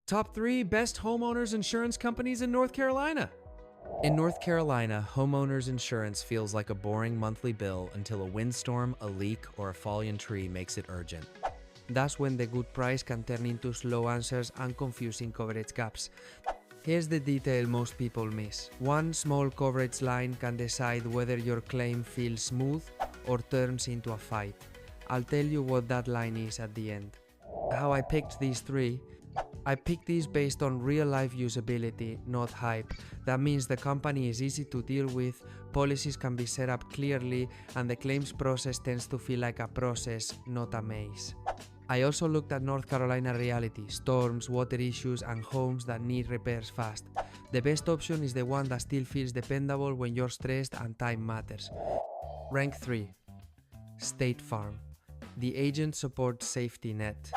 Top 3 best homeowners insurance companies in North Carolina. In North Carolina, homeowners insurance feels like a boring monthly bill until a windstorm, a leak, or a fallen tree makes it urgent. That's when the good price can turn into slow answers and confusing coverage gaps. Here's the detail most people miss. One small coverage line can decide whether your claim feels smooth or turns into a fight. I'll tell you what that line is at the end. How I picked these 3. I picked these based on real-life usability, not hype. That means the company is easy to deal with, policies can be set up clearly, and the claims process tends to feel like a process, not a maze. I also looked at North Carolina reality, storms, water issues, and homes that need repairs fast. The best option is the one that still feels dependable when you're stressed and time matters. Rank 3. State Farm. The agent support safety net.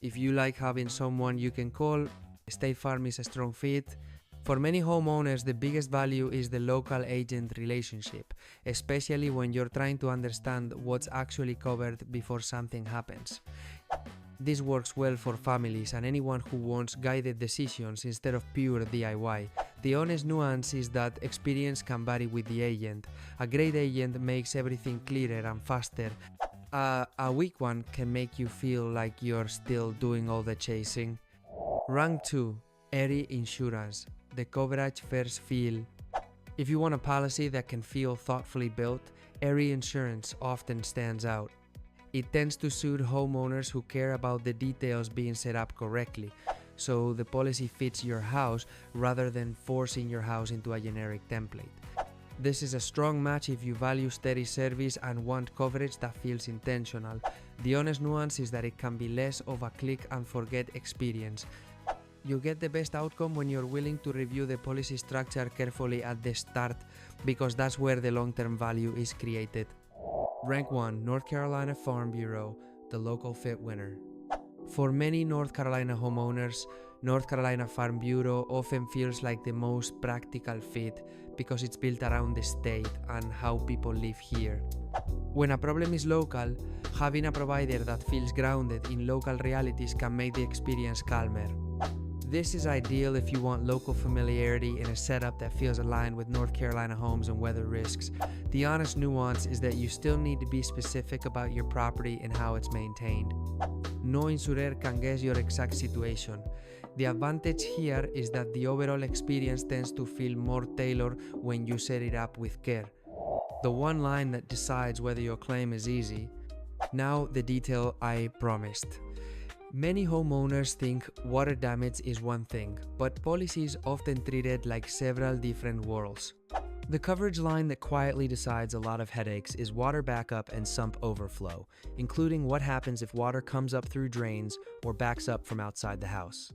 If you like having someone you can call, State Farm is a strong fit. For many homeowners, the biggest value is the local agent relationship, especially when you're trying to understand what's actually covered before something happens. This works well for families and anyone who wants guided decisions instead of pure DIY. The honest nuance is that experience can vary with the agent. A great agent makes everything clearer and faster. A weak one can make you feel like you're still doing all the chasing. Rank 2. Erie Insurance. The coverage first feel. If you want a policy that can feel thoughtfully built, Erie Insurance often stands out. It tends to suit homeowners who care about the details being set up correctly, so the policy fits your house rather than forcing your house into a generic template. This is a strong match if you value steady service and want coverage that feels intentional. The honest nuance is that it can be less of a click and forget experience. You get the best outcome when you're willing to review the policy structure carefully at the start, because that's where the long-term value is created. Rank 1. North Carolina Farm Bureau, the local fit winner. For many North Carolina homeowners, North Carolina Farm Bureau often feels like the most practical fit because it's built around the state and how people live here. When a problem is local, having a provider that feels grounded in local realities can make the experience calmer. This is ideal if you want local familiarity in a setup that feels aligned with North Carolina homes and weather risks. The honest nuance is that you still need to be specific about your property and how it's maintained. No insurer can guess your exact situation. The advantage here is that the overall experience tends to feel more tailored when you set it up with care. The one line that decides whether your claim is easy. Now the detail I promised. Many homeowners think water damage is one thing, but policies often treat it like several different worlds. The coverage line that quietly decides a lot of headaches is water backup and sump overflow, including what happens if water comes up through drains or backs up from outside the house.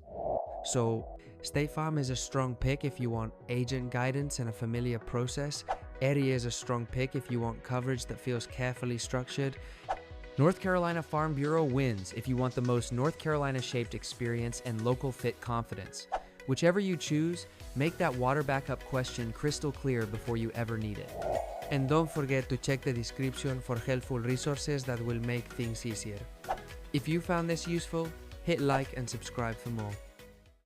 So, State Farm is a strong pick if you want agent guidance and a familiar process. Erie is a strong pick if you want coverage that feels carefully structured. North Carolina Farm Bureau wins if you want the most North Carolina-shaped experience and local fit confidence. Whichever you choose, make that water backup question crystal clear before you ever need it. And don't forget to check the description for helpful resources that will make things easier. If you found this useful, hit like and subscribe for more.